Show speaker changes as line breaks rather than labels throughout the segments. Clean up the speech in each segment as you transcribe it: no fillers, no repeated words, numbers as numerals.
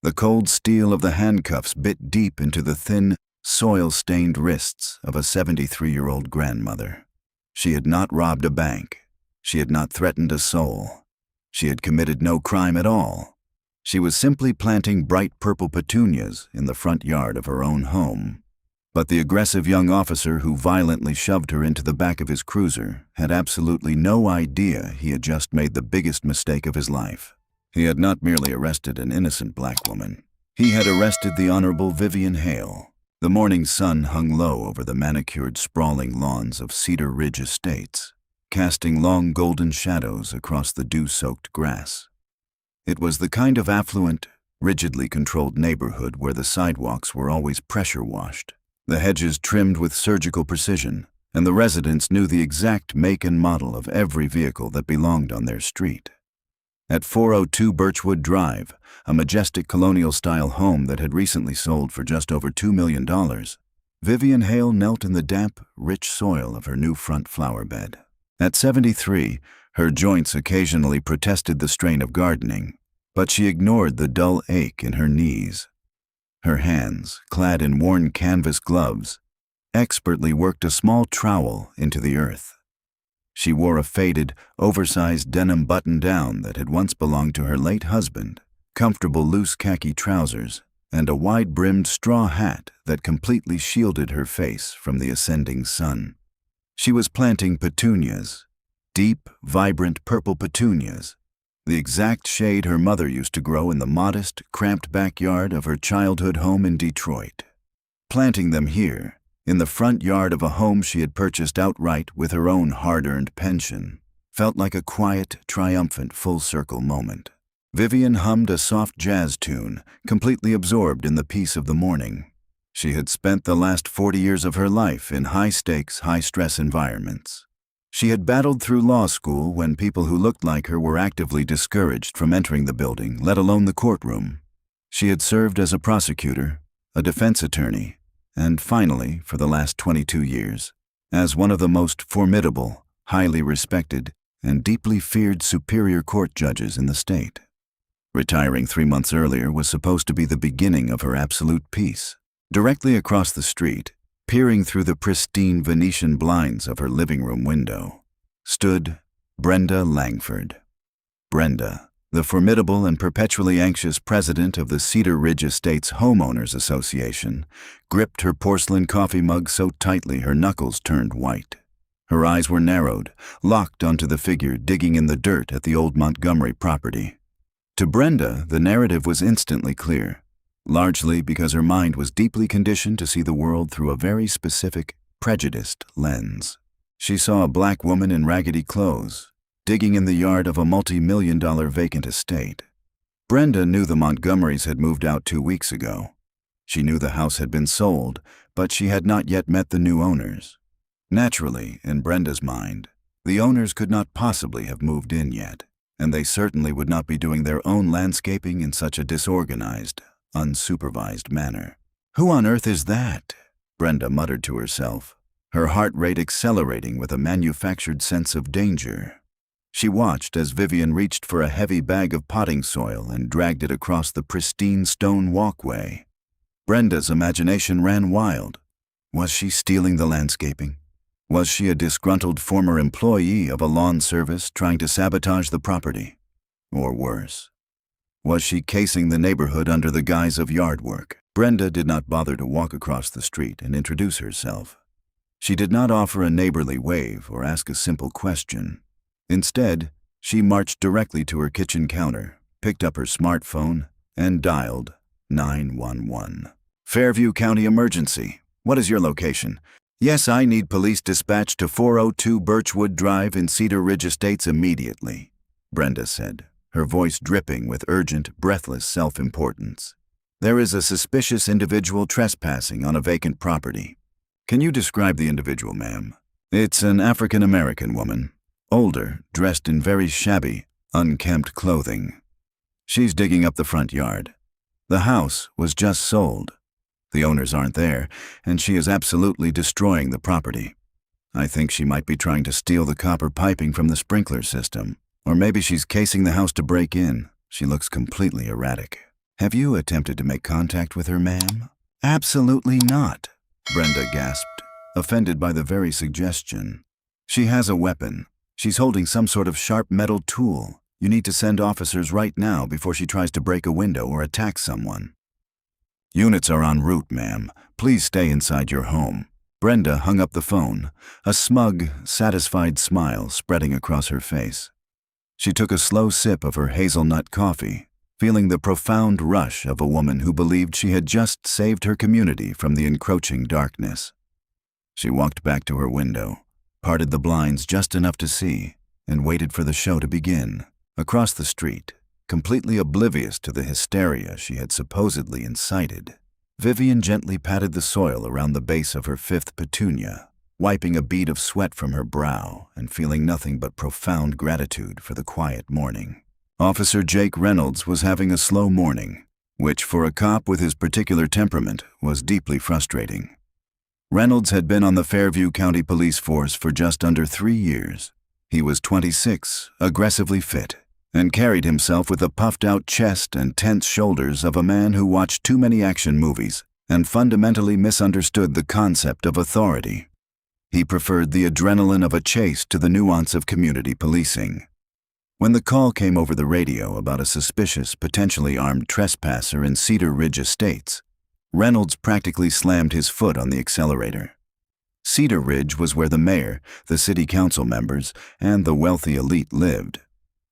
The cold steel of the handcuffs bit deep into the thin, soil-stained wrists of a 73-year-old grandmother. She had not robbed a bank. She had not threatened a soul. She had committed no crime at all. She was simply planting bright purple petunias in the front yard of her own home. But the aggressive young officer who violently shoved her into the back of his cruiser had absolutely no idea he had just made the biggest mistake of his life. He had not merely arrested an innocent black woman. He had arrested the Honorable Vivian Hale. The morning sun hung low over the manicured, sprawling lawns of Cedar Ridge Estates, casting long golden shadows across the dew-soaked grass. It was the kind of affluent, rigidly controlled neighborhood where the sidewalks were always pressure-washed, the hedges trimmed with surgical precision, and the residents knew the exact make and model of every vehicle that belonged on their street. At 402 Birchwood Drive, a majestic colonial-style home that had recently sold for just over $2 million, Vivian Hale knelt in the damp, rich soil of her new front flower bed. At 73, her joints occasionally protested the strain of gardening, but she ignored the dull ache in her knees. Her hands, clad in worn canvas gloves, expertly worked a small trowel into the earth. She wore a faded, oversized denim button-down that had once belonged to her late husband, comfortable loose khaki trousers, and a wide-brimmed straw hat that completely shielded her face from the ascending sun. She was planting petunias, deep, vibrant purple petunias, the exact shade her mother used to grow in the modest, cramped backyard of her childhood home in Detroit. Planting them here, in the front yard of a home she had purchased outright with her own hard-earned pension, felt like a quiet, triumphant full-circle moment. Vivian hummed a soft jazz tune, completely absorbed in the peace of the morning. She had spent the last 40 years of her life in high-stakes, high-stress environments. She had battled through law school when people who looked like her were actively discouraged from entering the building, let alone the courtroom. She had served as a prosecutor, a defense attorney, and finally, for the last 22 years, as one of the most formidable, highly respected, and deeply feared superior court judges in the state. Retiring 3 months earlier was supposed to be the beginning of her absolute peace. Directly across the street, peering through the pristine Venetian blinds of her living room window, stood Brenda Langford. Brenda, the formidable and perpetually anxious president of the Cedar Ridge Estates Homeowners Association, gripped her porcelain coffee mug so tightly her knuckles turned white. Her eyes were narrowed, locked onto the figure digging in the dirt at the old Montgomery property. To Brenda, the narrative was instantly clear, largely because her mind was deeply conditioned to see the world through a very specific, prejudiced lens. She saw a black woman in raggedy clothes, digging in the yard of a multi-million-dollar vacant estate. Brenda knew the Montgomerys had moved out 2 weeks ago. She knew the house had been sold, but she had not yet met the new owners. Naturally, in Brenda's mind, the owners could not possibly have moved in yet, and they certainly would not be doing their own landscaping in such a disorganized, unsupervised manner. "Who on earth is that?" Brenda muttered to herself, her heart rate accelerating with a manufactured sense of danger. She watched as Vivian reached for a heavy bag of potting soil and dragged it across the pristine stone walkway. Brenda's imagination ran wild. Was she stealing the landscaping? Was she a disgruntled former employee of a lawn service trying to sabotage the property? Or worse, was she casing the neighborhood under the guise of yard work? Brenda did not bother to walk across the street and introduce herself. She did not offer a neighborly wave or ask a simple question. Instead, she marched directly to her kitchen counter, picked up her smartphone, and dialed 911. "Fairview County Emergency. What is your location?" "Yes, I need police dispatch to 402 Birchwood Drive in Cedar Ridge Estates immediately," Brenda said, her voice dripping with urgent, breathless self-importance. "There is a suspicious individual trespassing on a vacant property." "Can you describe the individual, ma'am?" "It's an African-American woman. Older, dressed in very shabby, unkempt clothing. She's digging up the front yard. The house was just sold. The owners aren't there, and she is absolutely destroying the property. I think she might be trying to steal the copper piping from the sprinkler system, or maybe she's casing the house to break in. She looks completely erratic." Have you attempted to make contact with her, ma'am? Absolutely not, Brenda gasped, offended by the very suggestion. She has a weapon. She's holding some sort of sharp metal tool. You need to send officers right now before she tries to break a window or attack someone. Units are en route, ma'am. Please stay inside your home. Brenda hung up the phone, a smug, satisfied smile spreading across her face. She took a slow sip of her hazelnut coffee, feeling the profound rush of a woman who believed she had just saved her community from the encroaching darkness. She walked back to her window, parted the blinds just enough to see, and waited for the show to begin. Across the street, completely oblivious to the hysteria she had supposedly incited, Vivian gently patted the soil around the base of her fifth petunia, wiping a bead of sweat from her brow and feeling nothing but profound gratitude for the quiet morning. Officer Jake Reynolds was having a slow morning, which for a cop with his particular temperament was deeply frustrating. Reynolds had been on the Fairview County Police Force for just under 3 years. He was 26, aggressively fit, and carried himself with the puffed-out chest and tense shoulders of a man who watched too many action movies and fundamentally misunderstood the concept of authority. He preferred the adrenaline of a chase to the nuance of community policing. When the call came over the radio about a suspicious, potentially armed trespasser in Cedar Ridge Estates, Reynolds practically slammed his foot on the accelerator. Cedar Ridge was where the mayor, the city council members, and the wealthy elite lived.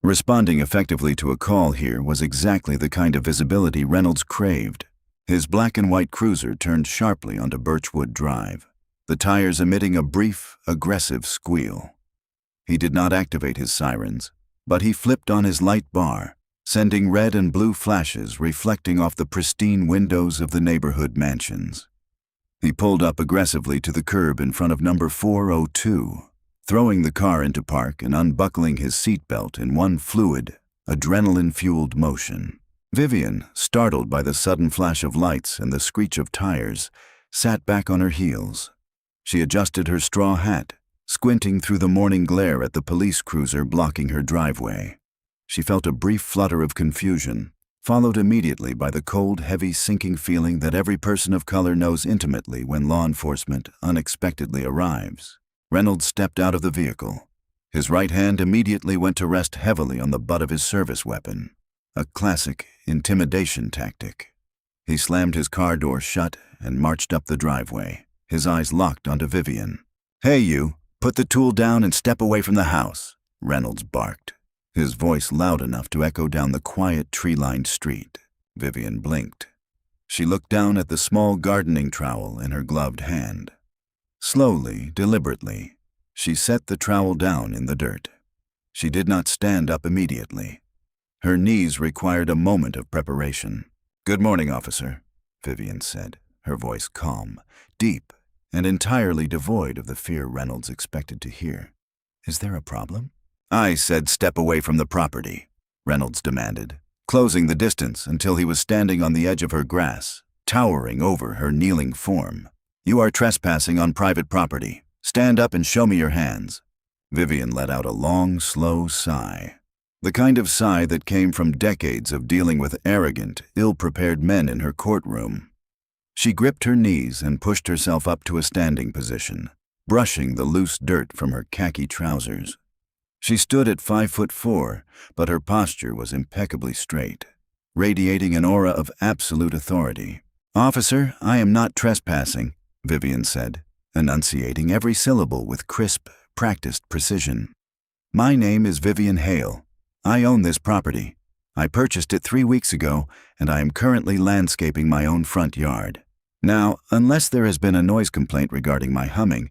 Responding effectively to a call here was exactly the kind of visibility Reynolds craved. His black and white cruiser turned sharply onto Birchwood Drive, the tires emitting a brief, aggressive squeal. He did not activate his sirens, but he flipped on his light bar, sending red and blue flashes reflecting off the pristine windows of the neighborhood mansions. He pulled up aggressively to the curb in front of number 402, throwing the car into park and unbuckling his seatbelt in one fluid, adrenaline-fueled motion. Vivian, startled by the sudden flash of lights and the screech of tires, sat back on her heels. She adjusted her straw hat, squinting through the morning glare at the police cruiser blocking her driveway. She felt a brief flutter of confusion, followed immediately by the cold, heavy, sinking feeling that every person of color knows intimately when law enforcement unexpectedly arrives. Reynolds stepped out of the vehicle. His right hand immediately went to rest heavily on the butt of his service weapon, a classic intimidation tactic. He slammed his car door shut and marched up the driveway, his eyes locked onto Vivian. "Hey you, put the tool down and step away from the house," Reynolds barked, his voice loud enough to echo down the quiet tree-lined street. Vivian blinked. She looked down at the small gardening trowel in her gloved hand. Slowly, deliberately, she set the trowel down in the dirt. She did not stand up immediately. Her knees required a moment of preparation. "Good morning, officer," Vivian said, her voice calm, deep, and entirely devoid of the fear Reynolds expected to hear. "Is there a problem?" "I said step away from the property," Reynolds demanded, closing the distance until he was standing on the edge of her grass, towering over her kneeling form. "You are trespassing on private property. Stand up and show me your hands." Vivian let out a long, slow sigh, the kind of sigh that came from decades of dealing with arrogant, ill-prepared men in her courtroom. She gripped her knees and pushed herself up to a standing position, brushing the loose dirt from her khaki trousers. She stood at 5'4", but her posture was impeccably straight, radiating an aura of absolute authority. "Officer, I am not trespassing," Vivian said, enunciating every syllable with crisp, practiced precision. "My name is Vivian Hale. I own this property. I purchased it 3 weeks ago, and I am currently landscaping my own front yard. Now, unless there has been a noise complaint regarding my humming,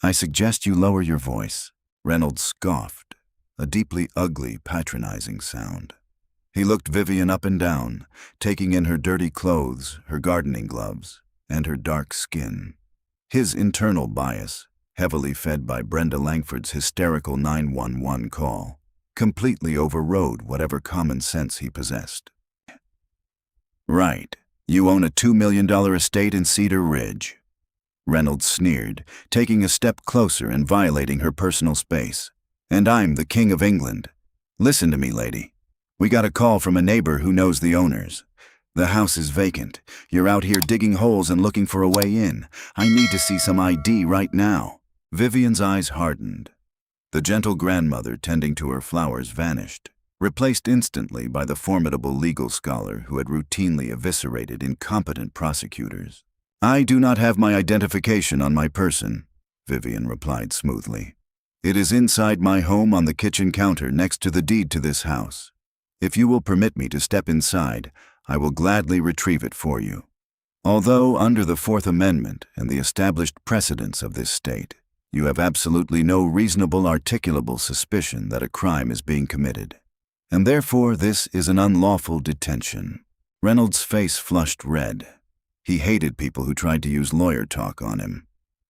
I suggest you lower your voice." Reynolds scoffed, a deeply ugly, patronizing sound. He looked Vivian up and down, taking in her dirty clothes, her gardening gloves, and her dark skin. His internal bias, heavily fed by Brenda Langford's hysterical 911 call, completely overrode whatever common sense he possessed. "Right. You own a $2 million estate in Cedar Ridge." Reynolds sneered, taking a step closer and violating her personal space. "And I'm the King of England. Listen to me, lady. We got a call from a neighbor who knows the owners. The house is vacant. You're out here digging holes and looking for a way in. I need to see some ID right now." Vivian's eyes hardened. The gentle grandmother tending to her flowers vanished, replaced instantly by the formidable legal scholar who had routinely eviscerated incompetent prosecutors. "I do not have my identification on my person," Vivian replied smoothly. "It is inside my home on the kitchen counter next to the deed to this house. If you will permit me to step inside, I will gladly retrieve it for you. Although under the Fourth Amendment and the established precedents of this state, you have absolutely no reasonable articulable suspicion that a crime is being committed, and therefore this is an unlawful detention." Reynolds' face flushed red. He hated people who tried to use lawyer talk on him.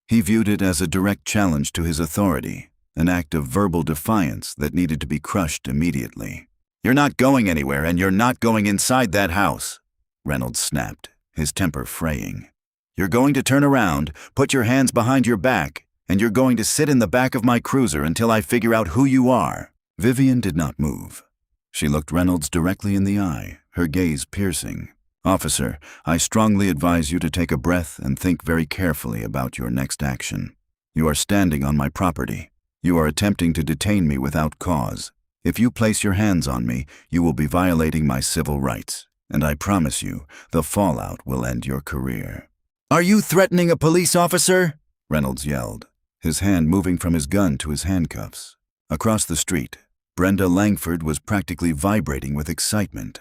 He viewed it as a direct challenge to his authority, an act of verbal defiance that needed to be crushed immediately. "You're not going anywhere, and you're not going inside that house," Reynolds snapped, his temper fraying. "You're going to turn around, put your hands behind your back, and you're going to sit in the back of my cruiser until I figure out who you are." Vivian did not move. She looked Reynolds directly in the eye, her gaze piercing. "Officer, I strongly advise you to take a breath and think very carefully about your next action. You are standing on my property. You are attempting to detain me without cause. If you place your hands on me, you will be violating my civil rights, and I promise you, the fallout will end your career." "Are you threatening a police officer?" Reynolds yelled, his hand moving from his gun to his handcuffs. Across the street, Brenda Langford was practically vibrating with excitement.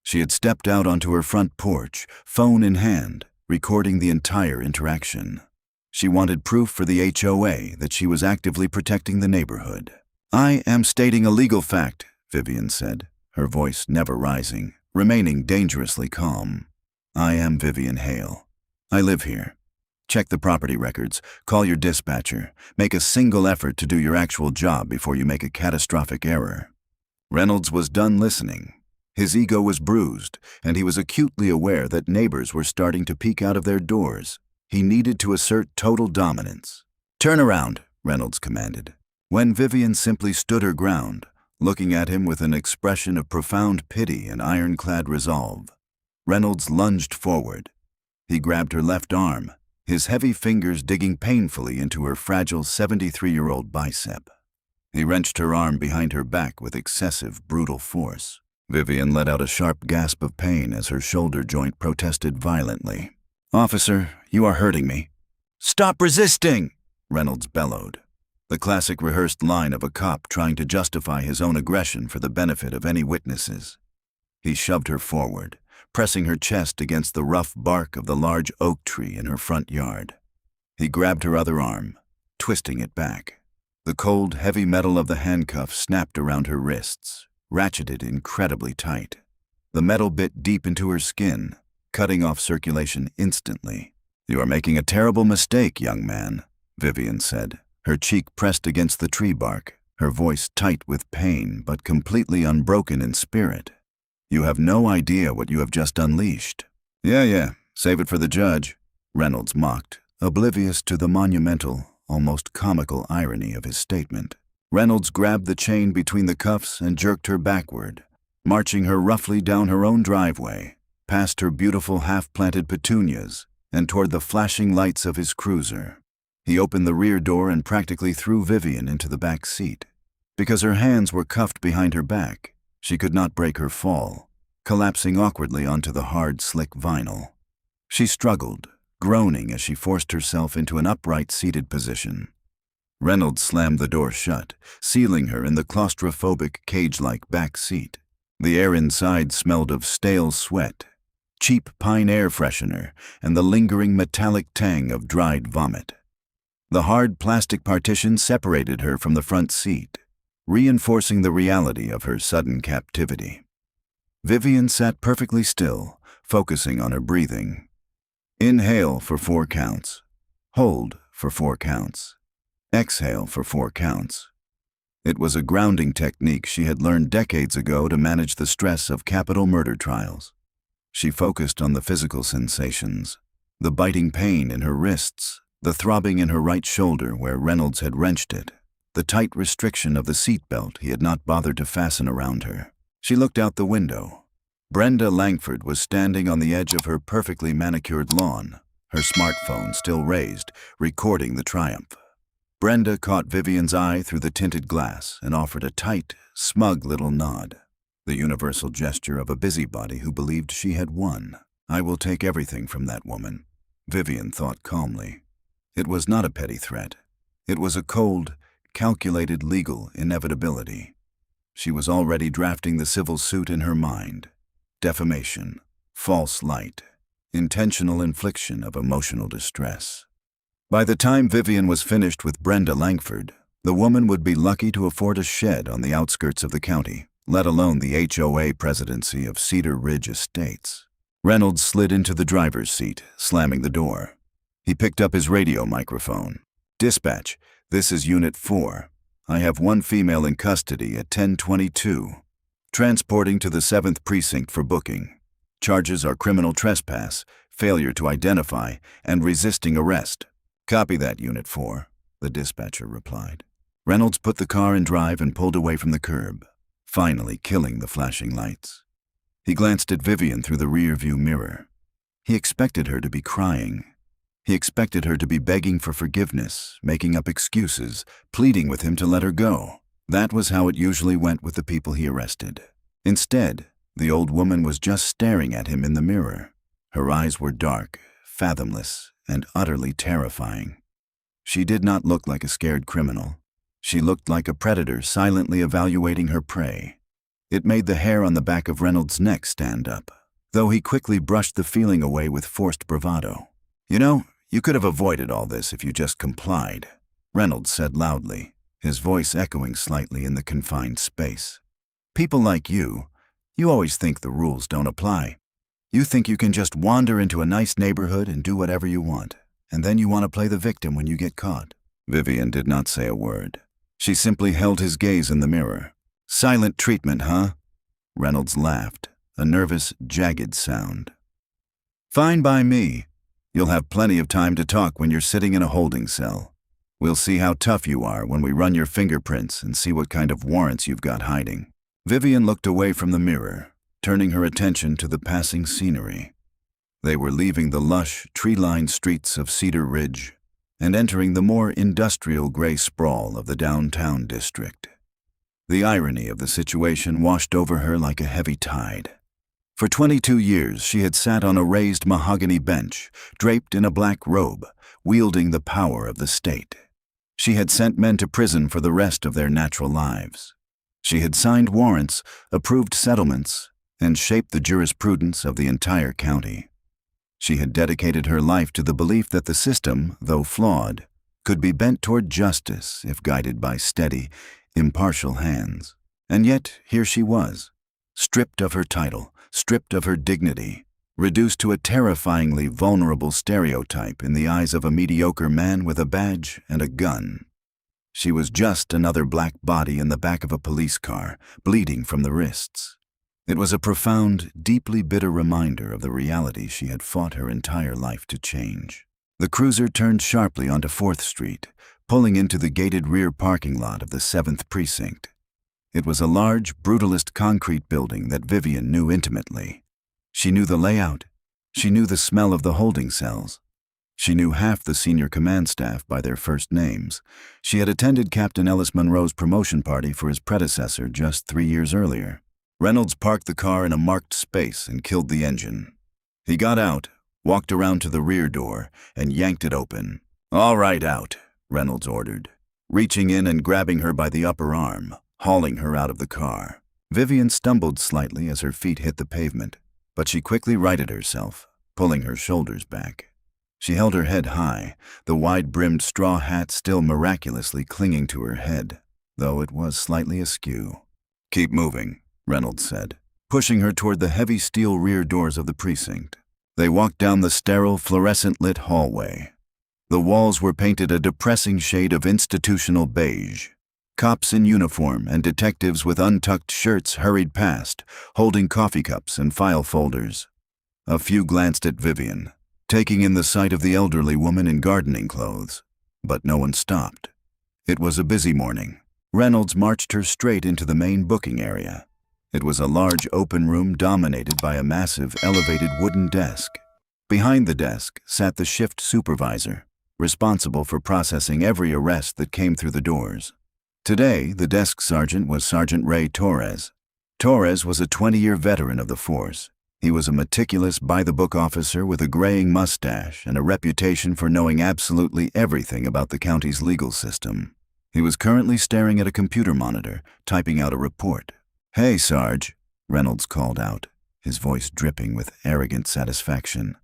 She had stepped out onto her front porch, phone in hand, recording the entire interaction. She wanted proof for the HOA that she was actively protecting the neighborhood. "I am stating a legal fact," Vivian said, her voice never rising, remaining dangerously calm. "I am Vivian Hale. I live here. Check the property records, call your dispatcher, make a single effort to do your actual job before you make a catastrophic error." Reynolds was done listening. His ego was bruised, and he was acutely aware that neighbors were starting to peek out of their doors. He needed to assert total dominance. "Turn around," Reynolds commanded. When Vivian simply stood her ground, looking at him with an expression of profound pity and ironclad resolve, Reynolds lunged forward. He grabbed her left arm, his heavy fingers digging painfully into her fragile 73-year-old bicep. He wrenched her arm behind her back with excessive, brutal force. Vivian let out a sharp gasp of pain as her shoulder joint protested violently. "Officer, you are hurting me." "Stop resisting!" Reynolds bellowed. The classic rehearsed line of a cop trying to justify his own aggression for the benefit of any witnesses. He shoved her forward, pressing her chest against the rough bark of the large oak tree in her front yard. He grabbed her other arm, twisting it back. The cold, heavy metal of the handcuff snapped around her wrists, ratcheted incredibly tight. The metal bit deep into her skin, cutting off circulation instantly. "You are making a terrible mistake, young man," Vivian said, her cheek pressed against the tree bark, her voice tight with pain but completely unbroken in spirit. "You have no idea what you have just unleashed." Yeah, save it for the judge," Reynolds mocked, oblivious to the monumental, almost comical irony of his statement. Reynolds grabbed the chain between the cuffs and jerked her backward, marching her roughly down her own driveway, past her beautiful half-planted petunias, and toward the flashing lights of his cruiser. He opened the rear door and practically threw Vivian into the back seat. Because her hands were cuffed behind her back, she could not break her fall, collapsing awkwardly onto the hard, slick vinyl. She struggled, groaning as she forced herself into an upright seated position. Reynolds slammed the door shut, sealing her in the claustrophobic, cage-like back seat. The air inside smelled of stale sweat, cheap pine air freshener, and the lingering metallic tang of dried vomit. The hard plastic partition separated her from the front seat, reinforcing the reality of her sudden captivity. Vivian sat perfectly still, focusing on her breathing. Inhale for 4 counts. Hold for 4 counts. Exhale for 4 counts. It was a grounding technique she had learned decades ago to manage the stress of capital murder trials. She focused on the physical sensations, the biting pain in her wrists, the throbbing in her right shoulder where Reynolds had wrenched it, the tight restriction of the seatbelt he had not bothered to fasten around her. She looked out the window. Brenda Langford was standing on the edge of her perfectly manicured lawn, her smartphone still raised, recording the triumph. Brenda caught Vivian's eye through the tinted glass and offered a tight, smug little nod, the universal gesture of a busybody who believed she had won. "I will take everything from that woman," Vivian thought calmly. It was not a petty threat. It was a cold, calculated legal inevitability. She was already drafting the civil suit in her mind. Defamation, false light, intentional infliction of emotional distress. By the time Vivian was finished with Brenda Langford, the woman would be lucky to afford a shed on the outskirts of the county, let alone the HOA presidency of Cedar Ridge Estates. Reynolds slid into the driver's seat, slamming the door. He picked up his radio microphone. "Dispatch, this is Unit 4. I have one female in custody at 10:22. Transporting to the 7th Precinct for booking. Charges are criminal trespass, failure to identify, and resisting arrest." "Copy that, Unit 4, the dispatcher replied. Reynolds put the car in drive and pulled away from the curb, finally killing the flashing lights. He glanced at Vivian through the rear-view mirror. He expected her to be crying. He expected her to be begging for forgiveness, making up excuses, pleading with him to let her go. That was how it usually went with the people he arrested. Instead, the old woman was just staring at him in the mirror. Her eyes were dark, fathomless, and utterly terrifying. She did not look like a scared criminal. She looked like a predator silently evaluating her prey. It made the hair on the back of Reynolds' neck stand up, though he quickly brushed the feeling away with forced bravado. "You know, you could have avoided all this if you just complied," Reynolds said loudly, his voice echoing slightly in the confined space. "People like you always think the rules don't apply. You think you can just wander into a nice neighborhood and do whatever you want, and then you want to play the victim when you get caught." Vivian did not say a word. She simply held his gaze in the mirror. "Silent treatment, huh?" Reynolds laughed, a nervous, jagged sound. "Fine by me. You'll have plenty of time to talk when you're sitting in a holding cell. We'll see how tough you are when we run your fingerprints and see what kind of warrants you've got hiding." Vivian looked away from the mirror, turning her attention to the passing scenery. They were leaving the lush, tree-lined streets of Cedar Ridge and entering the more industrial gray sprawl of the downtown district. The irony of the situation washed over her like a heavy tide. For 22 years, she had sat on a raised mahogany bench, draped in a black robe, wielding the power of the state. She had sent men to prison for the rest of their natural lives. She had signed warrants, approved settlements, and shaped the jurisprudence of the entire county. She had dedicated her life to the belief that the system, though flawed, could be bent toward justice if guided by steady, impartial hands. And yet, here she was, stripped of her title, stripped of her dignity, reduced to a terrifyingly vulnerable stereotype in the eyes of a mediocre man with a badge and a gun. She was just another black body in the back of a police car, bleeding from the wrists. It was a profound, deeply bitter reminder of the reality she had fought her entire life to change. The cruiser turned sharply onto 4th Street, pulling into the gated rear parking lot of the 7th Precinct. It was a large, brutalist concrete building that Vivian knew intimately. She knew the layout. She knew the smell of the holding cells. She knew half the senior command staff by their first names. She had attended Captain Ellis Monroe's promotion party for his predecessor just 3 years earlier. Reynolds parked the car in a marked space and killed the engine. He got out, walked around to the rear door, and yanked it open. "All right, out," Reynolds ordered, reaching in and grabbing her by the upper arm, hauling her out of the car. Vivian stumbled slightly as her feet hit the pavement, but she quickly righted herself, pulling her shoulders back. She held her head high, the wide-brimmed straw hat still miraculously clinging to her head, though it was slightly askew. "Keep moving," Reynolds said, pushing her toward the heavy steel rear doors of the precinct. They walked down the sterile, fluorescent-lit hallway. The walls were painted a depressing shade of institutional beige. Cops in uniform and detectives with untucked shirts hurried past, holding coffee cups and file folders. A few glanced at Vivian, taking in the sight of the elderly woman in gardening clothes, but no one stopped. It was a busy morning. Reynolds marched her straight into the main booking area. It was a large open room dominated by a massive elevated wooden desk. Behind the desk sat the shift supervisor, responsible for processing every arrest that came through the doors. Today, the desk sergeant was Sergeant Ray Torres. Torres was a 20-year veteran of the force. He was a meticulous, by-the-book officer with a graying mustache and a reputation for knowing absolutely everything about the county's legal system. He was currently staring at a computer monitor, typing out a report. "Hey, Sarge," Reynolds called out, his voice dripping with arrogant satisfaction.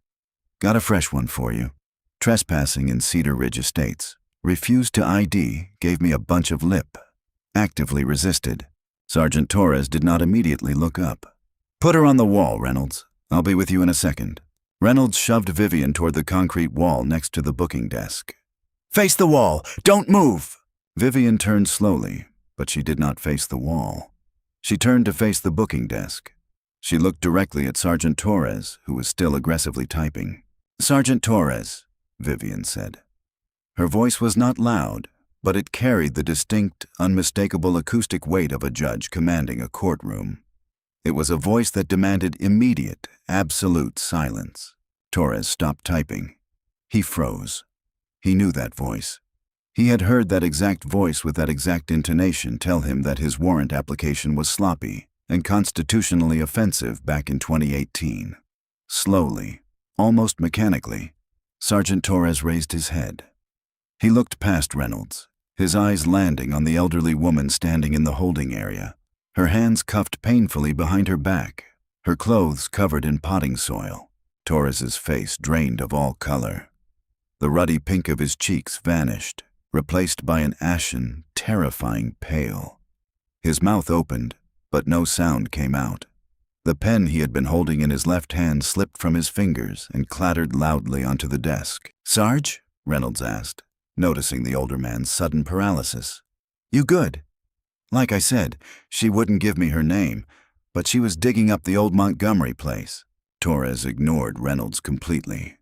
"Got a fresh one for you. Trespassing in Cedar Ridge Estates. Refused to ID, gave me a bunch of lip. Actively resisted." Sergeant Torres did not immediately look up. "Put her on the wall, Reynolds. I'll be with you in a second." Reynolds shoved Vivian toward the concrete wall next to the booking desk. "Face the wall! Don't move!" Vivian turned slowly, but she did not face the wall. She turned to face the booking desk. She looked directly at Sergeant Torres, who was still aggressively typing. "Sergeant Torres," Vivian said. Her voice was not loud, but it carried the distinct, unmistakable acoustic weight of a judge commanding a courtroom. It was a voice that demanded immediate, absolute silence. Torres stopped typing. He froze. He knew that voice. He had heard that exact voice with that exact intonation tell him that his warrant application was sloppy and constitutionally offensive back in 2018. Slowly, almost mechanically, Sergeant Torres raised his head. He looked past Reynolds, his eyes landing on the elderly woman standing in the holding area, her hands cuffed painfully behind her back, her clothes covered in potting soil. Torres's face drained of all color. The ruddy pink of his cheeks vanished, replaced by an ashen, terrifying pale. His mouth opened, but no sound came out. The pen he had been holding in his left hand slipped from his fingers and clattered loudly onto the desk. "Sarge?" Reynolds asked, noticing the older man's sudden paralysis. "You good?" "Like I said, she wouldn't give me her name, but she was digging up the old Montgomery place." Torres ignored Reynolds completely.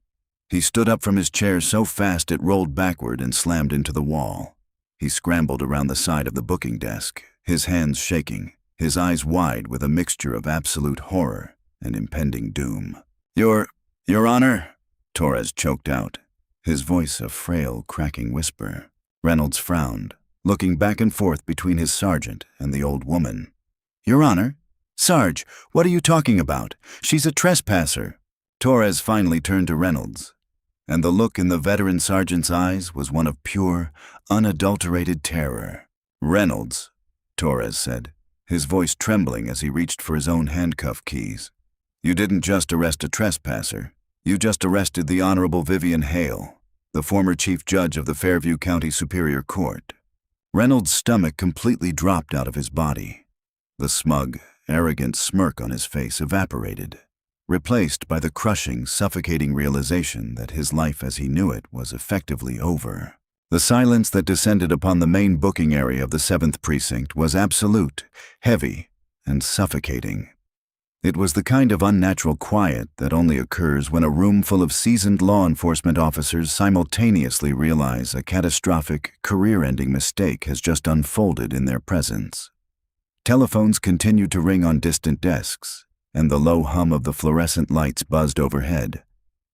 He stood up from his chair so fast it rolled backward and slammed into the wall. He scrambled around the side of the booking desk, his hands shaking, his eyes wide with a mixture of absolute horror and impending doom. Your Honor," Torres choked out, his voice a frail, cracking whisper. Reynolds frowned, looking back and forth between his sergeant and the old woman. "Your Honor? Sarge, what are you talking about? She's a trespasser." Torres finally turned to Reynolds, and the look in the veteran sergeant's eyes was one of pure, unadulterated terror. "Reynolds," Torres said, his voice trembling as he reached for his own handcuff keys. "You didn't just arrest a trespasser. You just arrested the Honorable Vivian Hale, the former Chief Judge of the Fairview County Superior Court." Reynolds' stomach completely dropped out of his body. The smug, arrogant smirk on his face evaporated, replaced by the crushing, suffocating realization that his life as he knew it was effectively over. The silence that descended upon the main booking area of the 7th Precinct was absolute, heavy, and suffocating. It was the kind of unnatural quiet that only occurs when a room full of seasoned law enforcement officers simultaneously realize a catastrophic, career-ending mistake has just unfolded in their presence. Telephones continued to ring on distant desks, and the low hum of the fluorescent lights buzzed overhead.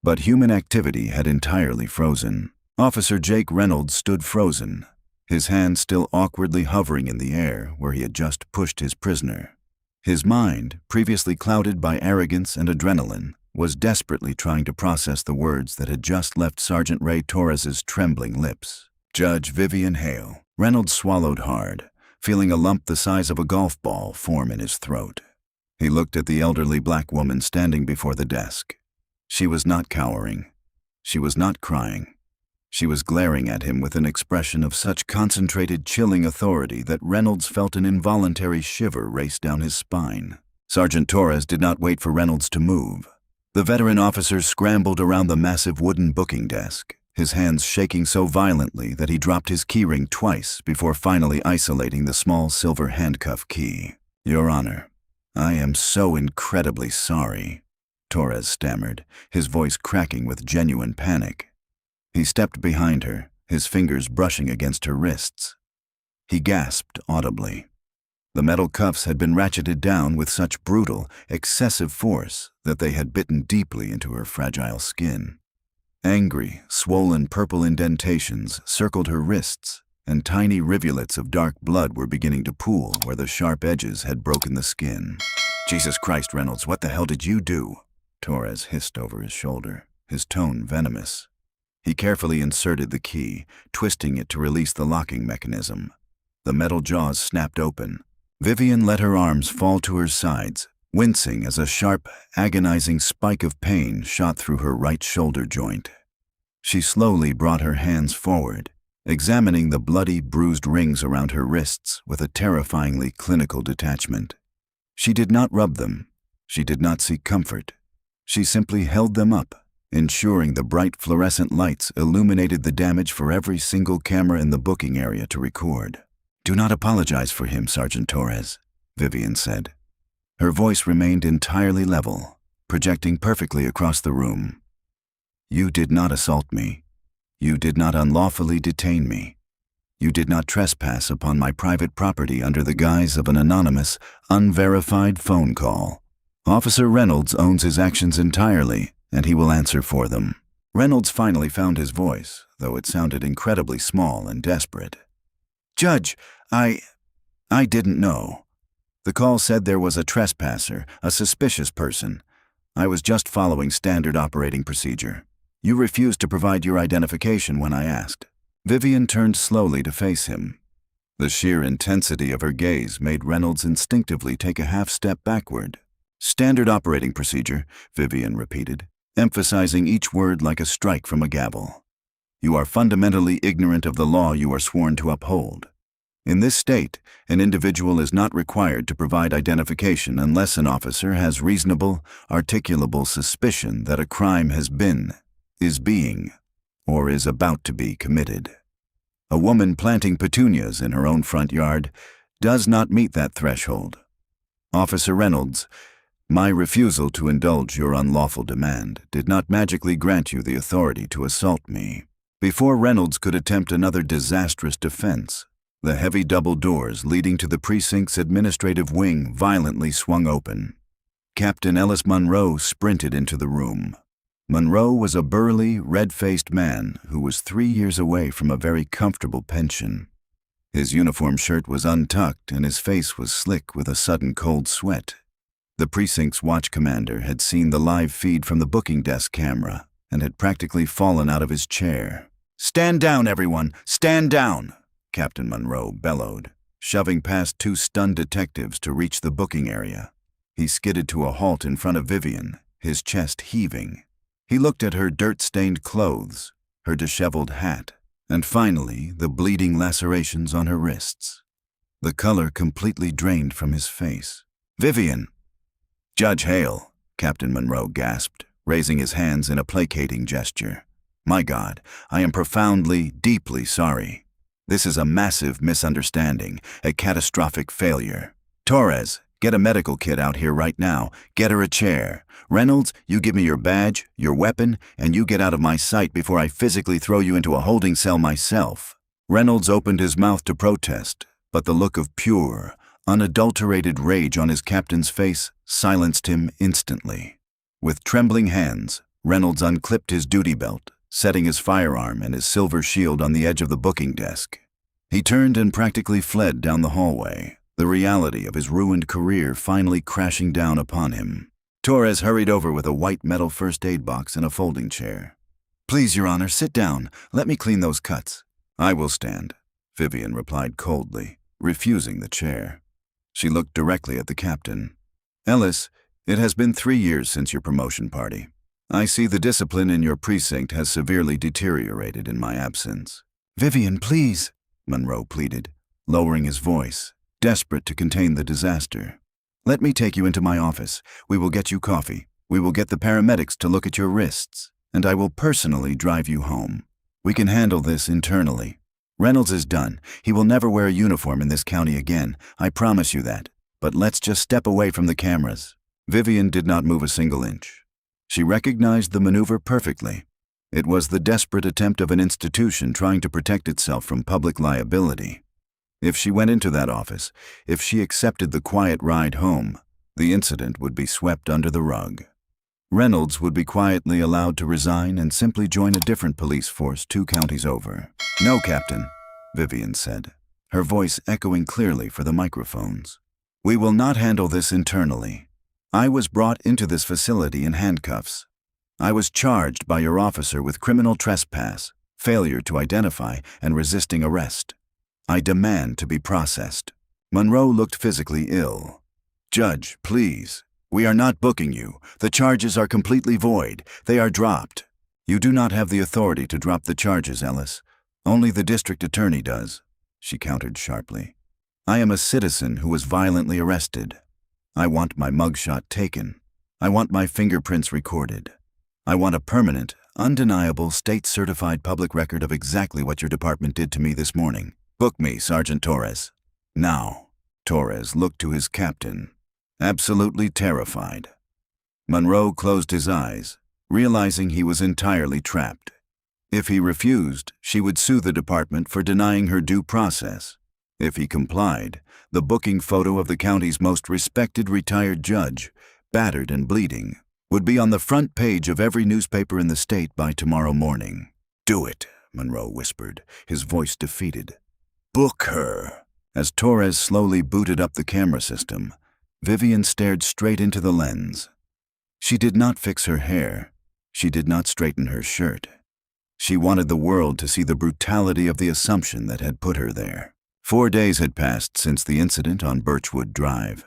But human activity had entirely frozen. Officer Jake Reynolds stood frozen, his hand still awkwardly hovering in the air where he had just pushed his prisoner. His mind, previously clouded by arrogance and adrenaline, was desperately trying to process the words that had just left Sergeant Ray Torres's trembling lips. Judge Vivian Hale. Reynolds swallowed hard, feeling a lump the size of a golf ball form in his throat. He looked at the elderly black woman standing before the desk. She was not cowering. She was not crying. She was glaring at him with an expression of such concentrated, chilling authority that Reynolds felt an involuntary shiver race down his spine. Sergeant Torres did not wait for Reynolds to move. The veteran officer scrambled around the massive wooden booking desk, his hands shaking so violently that he dropped his keyring twice before finally isolating the small silver handcuff key. "Your Honor, I am so incredibly sorry," Torres stammered, his voice cracking with genuine panic. He stepped behind her, his fingers brushing against her wrists. He gasped audibly. The metal cuffs had been ratcheted down with such brutal, excessive force that they had bitten deeply into her fragile skin. Angry, swollen purple indentations circled her wrists, and tiny rivulets of dark blood were beginning to pool where the sharp edges had broken the skin. "Jesus Christ, Reynolds, what the hell did you do?" Torres hissed over his shoulder, his tone venomous. He carefully inserted the key, twisting it to release the locking mechanism. The metal jaws snapped open. Vivian let her arms fall to her sides, wincing as a sharp, agonizing spike of pain shot through her right shoulder joint. She slowly brought her hands forward, examining the bloody, bruised rings around her wrists with a terrifyingly clinical detachment. She did not rub them. She did not seek comfort. She simply held them up, ensuring the bright fluorescent lights illuminated the damage for every single camera in the booking area to record. "Do not apologize for him, Sergeant Torres," Vivian said. Her voice remained entirely level, projecting perfectly across the room. "You did not assault me. You did not unlawfully detain me. You did not trespass upon my private property under the guise of an anonymous, unverified phone call. Officer Reynolds owns his actions entirely, and he will answer for them." Reynolds finally found his voice, though it sounded incredibly small and desperate. "Judge, I didn't know. The call said there was a trespasser, a suspicious person. I was just following standard operating procedure. You refused to provide your identification when I asked." Vivian turned slowly to face him. The sheer intensity of her gaze made Reynolds instinctively take a half step backward. "Standard operating procedure," Vivian repeated, emphasizing each word like a strike from a gavel. "You are fundamentally ignorant of the law you are sworn to uphold. In this state, an individual is not required to provide identification unless an officer has reasonable, articulable suspicion that a crime has been, is being, or is about to be committed. A woman planting petunias in her own front yard does not meet that threshold. Officer Reynolds, my refusal to indulge your unlawful demand did not magically grant you the authority to assault me." Before Reynolds could attempt another disastrous defense, the heavy double doors leading to the precinct's administrative wing violently swung open. Captain Ellis Monroe sprinted into the room. Monroe was a burly, red-faced man who was 3 years away from a very comfortable pension. His uniform shirt was untucked and his face was slick with a sudden cold sweat. The precinct's watch commander had seen the live feed from the booking desk camera and had practically fallen out of his chair. "Stand down, everyone! Stand down!" Captain Monroe bellowed, shoving past 2 stunned detectives to reach the booking area. He skidded to a halt in front of Vivian, his chest heaving. He looked at her dirt-stained clothes, her disheveled hat, and finally the bleeding lacerations on her wrists. The color completely drained from his face. "Vivian!" "Judge Hale," Captain Monroe gasped, raising his hands in a placating gesture. "My God, I am profoundly, deeply sorry. This is a massive misunderstanding, a catastrophic failure. Torres, get a medical kit out here right now. Get her a chair. Reynolds, you give me your badge, your weapon, and you get out of my sight before I physically throw you into a holding cell myself." Reynolds opened his mouth to protest, but the look of pure, unadulterated rage on his captain's face silenced him instantly. With trembling hands, Reynolds unclipped his duty belt, setting his firearm and his silver shield on the edge of the booking desk. He turned and practically fled down the hallway, the reality of his ruined career finally crashing down upon him. Torres hurried over with a white metal first aid box and a folding chair. "Please, Your Honor, sit down. Let me clean those cuts." "I will stand," Vivian replied coldly, refusing the chair. She looked directly at the captain. "Ellis, it has been 3 years since your promotion party. I see the discipline in your precinct has severely deteriorated in my absence." "Vivian, please," Monroe pleaded, lowering his voice, desperate to contain the disaster. "Let me take you into my office. We will get you coffee. We will get the paramedics to look at your wrists, and I will personally drive you home. We can handle this internally. Reynolds is done. He will never wear a uniform in this county again. I promise you that. But let's just step away from the cameras." Vivian did not move a single inch. She recognized the maneuver perfectly. It was the desperate attempt of an institution trying to protect itself from public liability. If she went into that office, if she accepted the quiet ride home, the incident would be swept under the rug. Reynolds would be quietly allowed to resign and simply join a different police force 2 counties over. "No, Captain," Vivian said, her voice echoing clearly for the microphones. "We will not handle this internally. I was brought into this facility in handcuffs. I was charged by your officer with criminal trespass, failure to identify, and resisting arrest. I demand to be processed." Monroe looked physically ill. "Judge, please. We are not booking you. The charges are completely void. They are dropped." "You do not have the authority to drop the charges, Ellis. Only the district attorney does," she countered sharply. "I am a citizen who was violently arrested. I want my mugshot taken. I want my fingerprints recorded. I want a permanent, undeniable, state-certified public record of exactly what your department did to me this morning. Book me, Sergeant Torres. Now." Torres looked to his captain, absolutely terrified. Monroe closed his eyes, realizing he was entirely trapped. If he refused, she would sue the department for denying her due process. If he complied, the booking photo of the county's most respected retired judge, battered and bleeding, would be on the front page of every newspaper in the state by tomorrow morning. "Do it," Monroe whispered, his voice defeated. "Book her." As Torres slowly booted up the camera system, Vivian stared straight into the lens. She did not fix her hair. She did not straighten her shirt. She wanted the world to see the brutality of the assumption that had put her there. 4 days had passed since the incident on Birchwood Drive.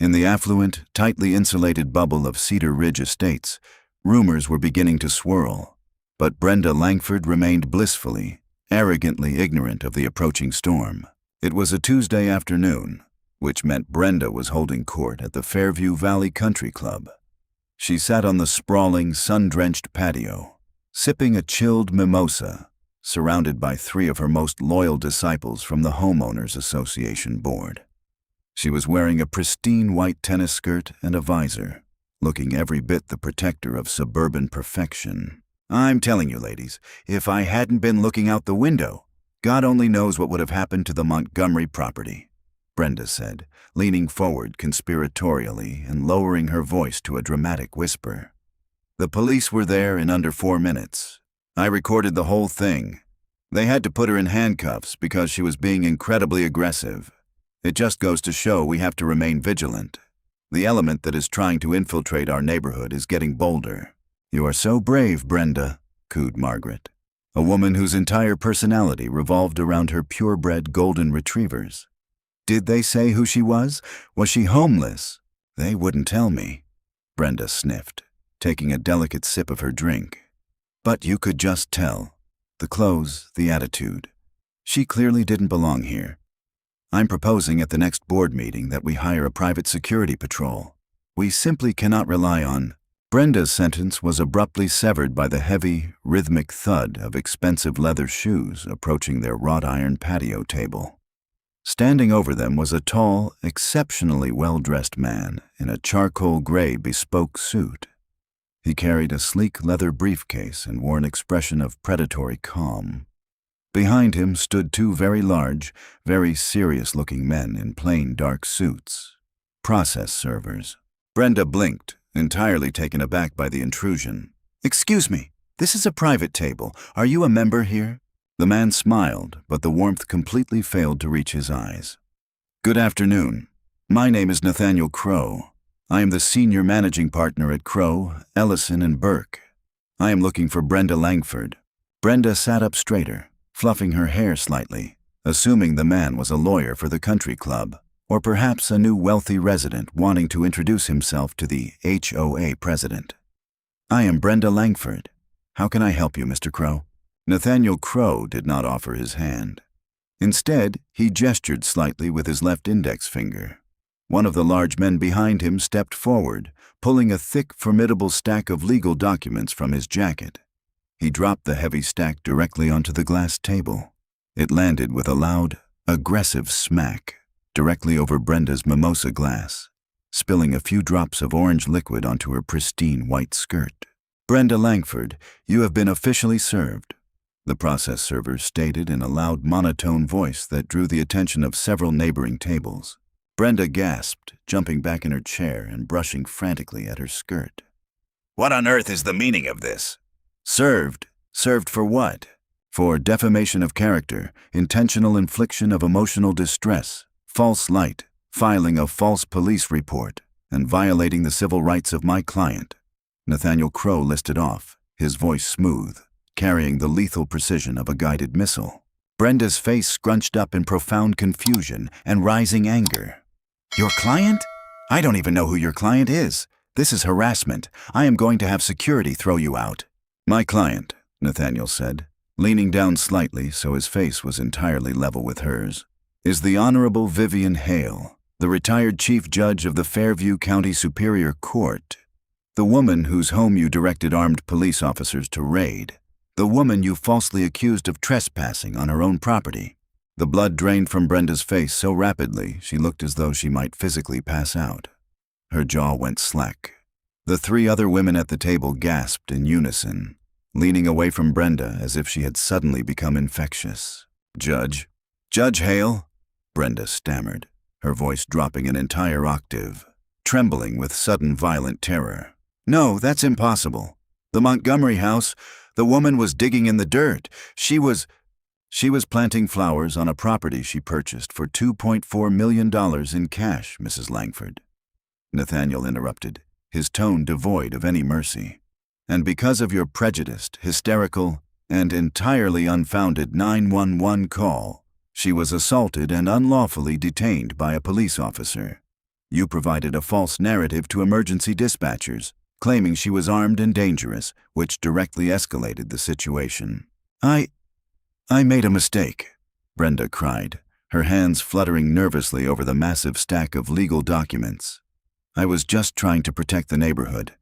In the affluent, tightly insulated bubble of Cedar Ridge Estates, rumors were beginning to swirl, but Brenda Langford remained blissfully, arrogantly ignorant of the approaching storm. It was a Tuesday afternoon, which meant Brenda was holding court at the Fairview Valley Country Club. She sat on the sprawling, sun-drenched patio, sipping a chilled mimosa, surrounded by 3 of her most loyal disciples from the Homeowners Association board. She was wearing a pristine white tennis skirt and a visor, looking every bit the protector of suburban perfection. "I'm telling you, ladies, if I hadn't been looking out the window, God only knows what would have happened to the Montgomery property," Brenda said, leaning forward conspiratorially and lowering her voice to a dramatic whisper. "The police were there in under 4 minutes. I recorded the whole thing. They had to put her in handcuffs because she was being incredibly aggressive. It just goes to show we have to remain vigilant. The element that is trying to infiltrate our neighborhood is getting bolder." "You are so brave, Brenda," cooed Margaret, a woman whose entire personality revolved around her purebred golden retrievers. "Did they say who she was? Was she homeless?" "They wouldn't tell me," Brenda sniffed, taking a delicate sip of her drink. "But you could just tell. The clothes, the attitude. She clearly didn't belong here. I'm proposing at the next board meeting that we hire a private security patrol. We simply cannot rely on—" Brenda's sentence was abruptly severed by the heavy, rhythmic thud of expensive leather shoes approaching their wrought iron patio table. Standing over them was a tall, exceptionally well-dressed man in a charcoal gray bespoke suit. He carried a sleek leather briefcase and wore an expression of predatory calm. Behind him stood 2 very large, very serious-looking men in plain dark suits, process servers. Brenda blinked, entirely taken aback by the intrusion. "Excuse me, this is a private table. Are you a member here?" The man smiled, but the warmth completely failed to reach his eyes. "Good afternoon. My name is Nathaniel Crow. I am the senior managing partner at Crow, Ellison & Burke. I am looking for Brenda Langford." Brenda sat up straighter, fluffing her hair slightly, assuming the man was a lawyer for the country club, or perhaps a new wealthy resident wanting to introduce himself to the HOA president. "I am Brenda Langford. How can I help you, Mr. Crow?" Nathaniel Crow did not offer his hand. Instead, he gestured slightly with his left index finger. One of the large men behind him stepped forward, pulling a thick, formidable stack of legal documents from his jacket. He dropped the heavy stack directly onto the glass table. It landed with a loud, aggressive smack directly over Brenda's mimosa glass, spilling a few drops of orange liquid onto her pristine white skirt. "Brenda Langford, you have been officially served. the process server stated in a loud monotone voice that drew the attention of several neighboring tables. Brenda gasped, jumping back in her chair and brushing frantically at her skirt. "What on earth is the meaning of this?" "Served. Served for what?" "For defamation of character, intentional infliction of emotional distress, false light, filing a false police report, and violating the civil rights of my client." Nathaniel Crowe listed off, his voice smooth, carrying the lethal precision of a guided missile. Brenda's face scrunched up in profound confusion and rising anger. "Your client? I don't even know who your client is. This is harassment. I am going to have security throw you out." "My client," Nathaniel said, leaning down slightly so his face was entirely level with hers, "is the Honorable Vivian Hale, the retired Chief Judge of the Fairview County Superior Court. The woman whose home you directed armed police officers to raid. The woman you falsely accused of trespassing on her own property." The blood drained from Brenda's face so rapidly she looked as though she might physically pass out. Her jaw went slack. The three other women at the table gasped in unison, leaning away from Brenda as if she had suddenly become infectious. "Judge Hale?" Brenda stammered, her voice dropping an entire octave, trembling with sudden violent terror. "No, that's impossible. The Montgomery house, the woman was digging in the dirt. She was planting flowers on a property she purchased for $2.4 million in cash, Mrs. Langford." Nathaniel interrupted, his tone devoid of any mercy. "And because of your prejudiced, hysterical, and entirely unfounded 911 call, she was assaulted and unlawfully detained by a police officer. You provided a false narrative to emergency dispatchers, claiming she was armed and dangerous, which directly escalated the situation." I made a mistake," Brenda cried, her hands fluttering nervously over the massive stack of legal documents. "I was just trying to protect the neighborhood.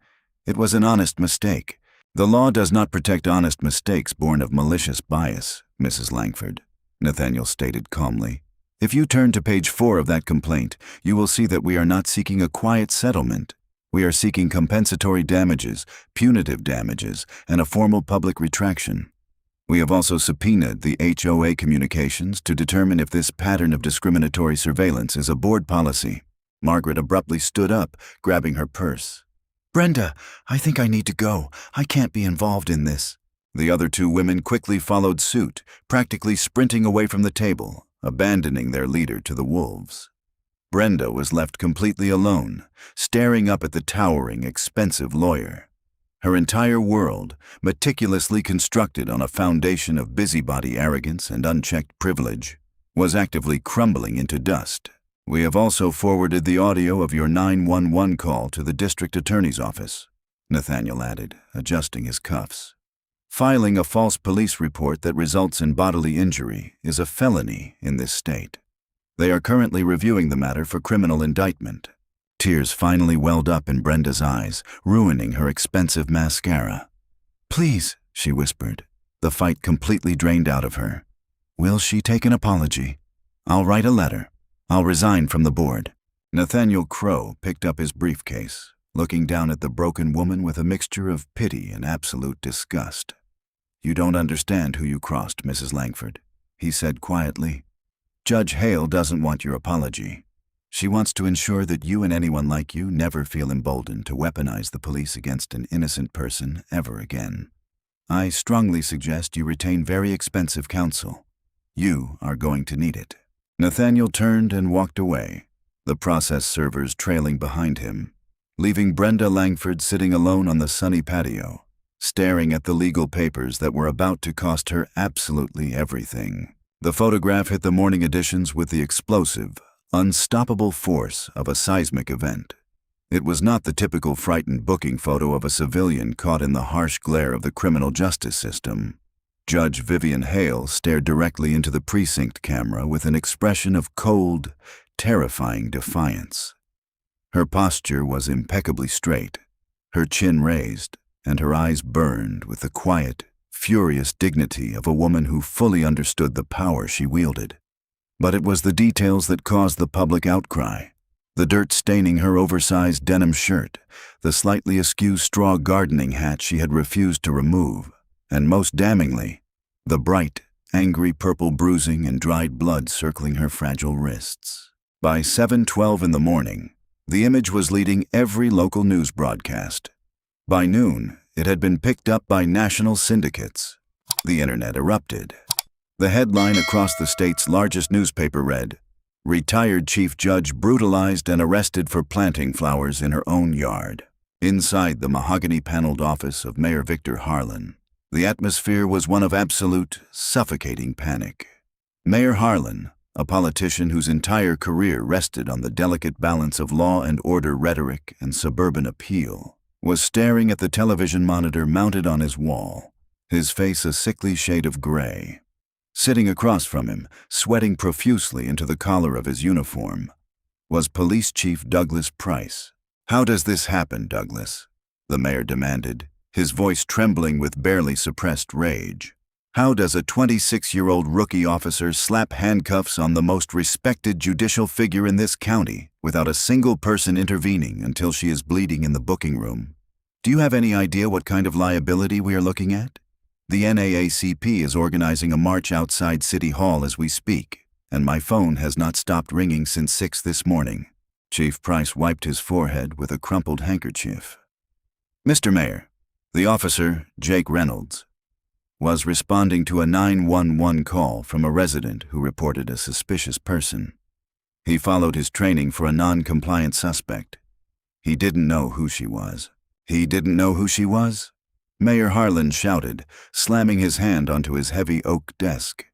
It was an honest mistake. The law does not protect honest mistakes born of malicious bias, Mrs. Langford," Nathaniel stated calmly. "If you turn to page 4 of that complaint, you will see that we are not seeking a quiet settlement. We are seeking compensatory damages, punitive damages, and a formal public retraction. We have also subpoenaed the HOA communications to determine if this pattern of discriminatory surveillance is a board policy." Margaret abruptly stood up, grabbing her purse. "Brenda, I think I need to go. I can't be involved in this." The other two women quickly followed suit, practically sprinting away from the table, abandoning their leader to the wolves. Brenda was left completely alone, staring up at the towering, expensive lawyer. Her entire world, meticulously constructed on a foundation of busybody arrogance and unchecked privilege, was actively crumbling into dust. "We have also forwarded the audio of your 911 call to the district attorney's office," Nathaniel added, adjusting his cuffs. "Filing a false police report that results in bodily injury is a felony in this state. They are currently reviewing the matter for criminal indictment." Tears finally welled up in Brenda's eyes, ruining her expensive mascara. "Please," she whispered, the fight completely drained out of her. "Will she take an apology? I'll write a letter. I'll resign from the board." Nathaniel Crowe picked up his briefcase, looking down at the broken woman with a mixture of pity and absolute disgust. "You don't understand who you crossed, Mrs. Langford," he said quietly. "Judge Hale doesn't want your apology. She wants to ensure that you and anyone like you never feel emboldened to weaponize the police against an innocent person ever again. I strongly suggest you retain very expensive counsel. You are going to need it." Nathaniel turned and walked away, the process servers trailing behind him, leaving Brenda Langford sitting alone on the sunny patio, staring at the legal papers that were about to cost her absolutely everything. The photograph hit the morning editions with the explosive, unstoppable force of a seismic event. It was not the typical frightened booking photo of a civilian caught in the harsh glare of the criminal justice system. Judge Vivian Hale stared directly into the precinct camera with an expression of cold, terrifying defiance. Her posture was impeccably straight, her chin raised, and her eyes burned with the quiet, furious dignity of a woman who fully understood the power she wielded. But it was the details that caused the public outcry. The dirt staining her oversized denim shirt, the slightly askew straw gardening hat she had refused to remove, and most damningly, the bright, angry purple bruising and dried blood circling her fragile wrists. By 7:12 in the morning, the image was leading every local news broadcast. By noon, it had been picked up by national syndicates. The internet erupted. The headline across the state's largest newspaper read, "Retired Chief Judge brutalized and arrested for planting flowers in her own yard." Inside the mahogany-paneled office of Mayor Victor Harlan, the atmosphere was one of absolute, suffocating panic. Mayor Harlan, a politician whose entire career rested on the delicate balance of law and order rhetoric and suburban appeal, was staring at the television monitor mounted on his wall, his face a sickly shade of gray. Sitting across from him, sweating profusely into the collar of his uniform, was Police Chief Douglas Price. "How does this happen, Douglas?" the mayor demanded, his voice trembling with barely suppressed rage. "How does a 26-year-old rookie officer slap handcuffs on the most respected judicial figure in this county without a single person intervening until she is bleeding in the booking room? Do you have any idea what kind of liability we are looking at? The NAACP is organizing a march outside City Hall as we speak, and my phone has not stopped ringing since 6 this morning." Chief Price wiped his forehead with a crumpled handkerchief. "Mr. Mayor," the officer, Jake Reynolds, was responding to a 911 call from a resident who reported a suspicious person. He followed his training for a non-compliant suspect. He didn't know who she was. He didn't know who she was? Mayor Harlan shouted, slamming his hand onto his heavy oak desk.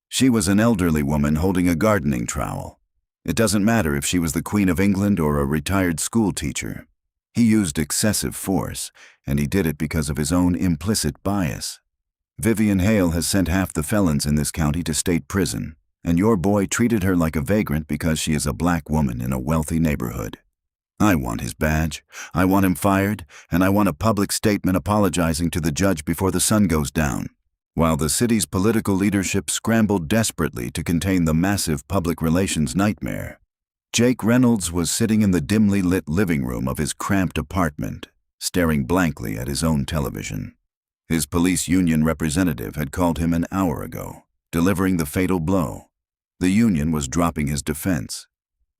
She was an elderly woman holding a gardening trowel. It doesn't matter if she was the Queen of England or a retired school teacher. He used excessive force, and he did it because of his own implicit bias. Vivian Hale has sent half the felons in this county to state prison, and your boy treated her like a vagrant because she is a black woman in a wealthy neighborhood. I want his badge, I want him fired, and I want a public statement apologizing to the judge before the sun goes down." While the city's political leadership scrambled desperately to contain the massive public relations nightmare, Jake Reynolds was sitting in the dimly lit living room of his cramped apartment, staring blankly at his own television. His police union representative had called him an hour ago, delivering the fatal blow. The union was dropping his defense.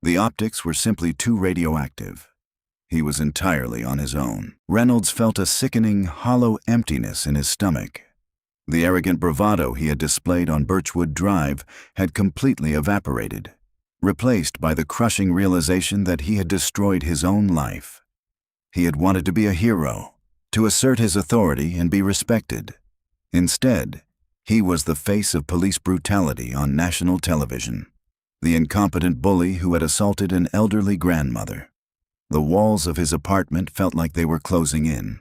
The optics were simply too radioactive. He was entirely on his own. Reynolds felt a sickening, hollow emptiness in his stomach. The arrogant bravado he had displayed on Birchwood Drive had completely evaporated, replaced by the crushing realization that he had destroyed his own life. He had wanted to be a hero, to assert his authority and be respected. Instead, he was the face of police brutality on national television. The incompetent bully who had assaulted an elderly grandmother. The walls of his apartment felt like they were closing in.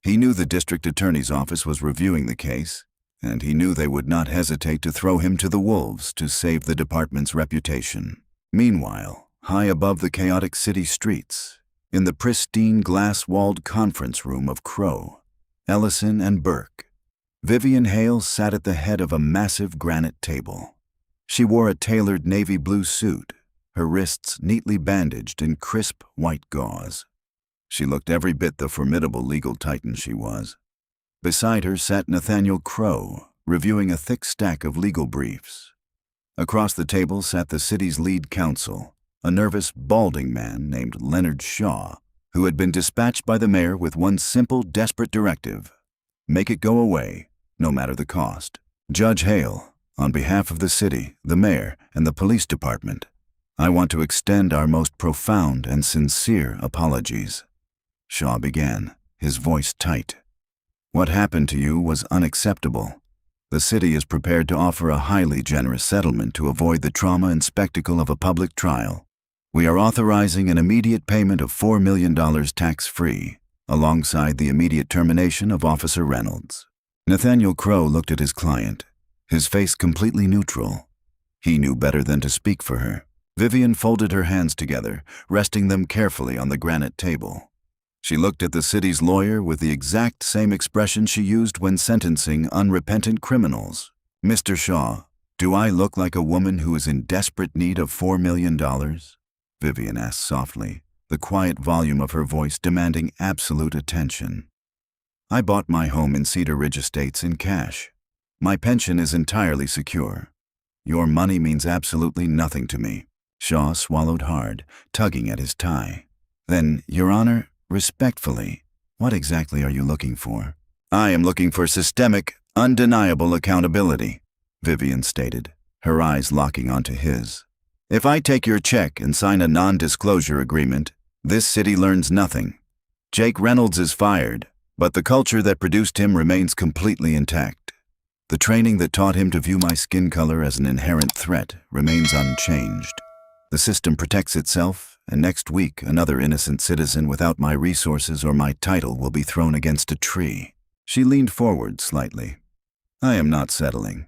He knew the district attorney's office was reviewing the case, and he knew they would not hesitate to throw him to the wolves to save the department's reputation. Meanwhile, high above the chaotic city streets, in the pristine glass-walled conference room of Crow, Ellison, and Burke, Vivian Hale sat at the head of a massive granite table. She wore a tailored navy blue suit, her wrists neatly bandaged in crisp white gauze. She looked every bit the formidable legal titan she was. Beside her sat Nathaniel Crow, reviewing a thick stack of legal briefs. Across the table sat the city's lead counsel, a nervous, balding man named Leonard Shaw, who had been dispatched by the mayor with one simple, desperate directive: make it go away, no matter the cost. "Judge Hale, on behalf of the city, the mayor, and the police department, I want to extend our most profound and sincere apologies." Shaw began, his voice tight. "What happened to you was unacceptable. The city is prepared to offer a highly generous settlement to avoid the trauma and spectacle of a public trial. We are authorizing an immediate payment of $4 million tax-free, alongside the immediate termination of Officer Reynolds." Nathaniel Crow looked at his client, his face completely neutral. He knew better than to speak for her. Vivian folded her hands together, resting them carefully on the granite table. She looked at the city's lawyer with the exact same expression she used when sentencing unrepentant criminals. "Mr. Shaw, do I look like a woman who is in desperate need of $4 million? Vivian asked softly, the quiet volume of her voice demanding absolute attention. "I bought my home in Cedar Ridge Estates in cash. My pension is entirely secure. Your money means absolutely nothing to me." Shaw swallowed hard, tugging at his tie. "Then, Your Honor, respectfully, what exactly are you looking for?" "I am looking for systemic, undeniable accountability," Vivian stated, her eyes locking onto his. "If I take your check and sign a non-disclosure agreement, this city learns nothing. Jake Reynolds is fired, but the culture that produced him remains completely intact. The training that taught him to view my skin color as an inherent threat remains unchanged. The system protects itself, and next week another innocent citizen without my resources or my title will be thrown against a tree." She leaned forward slightly. "I am not settling.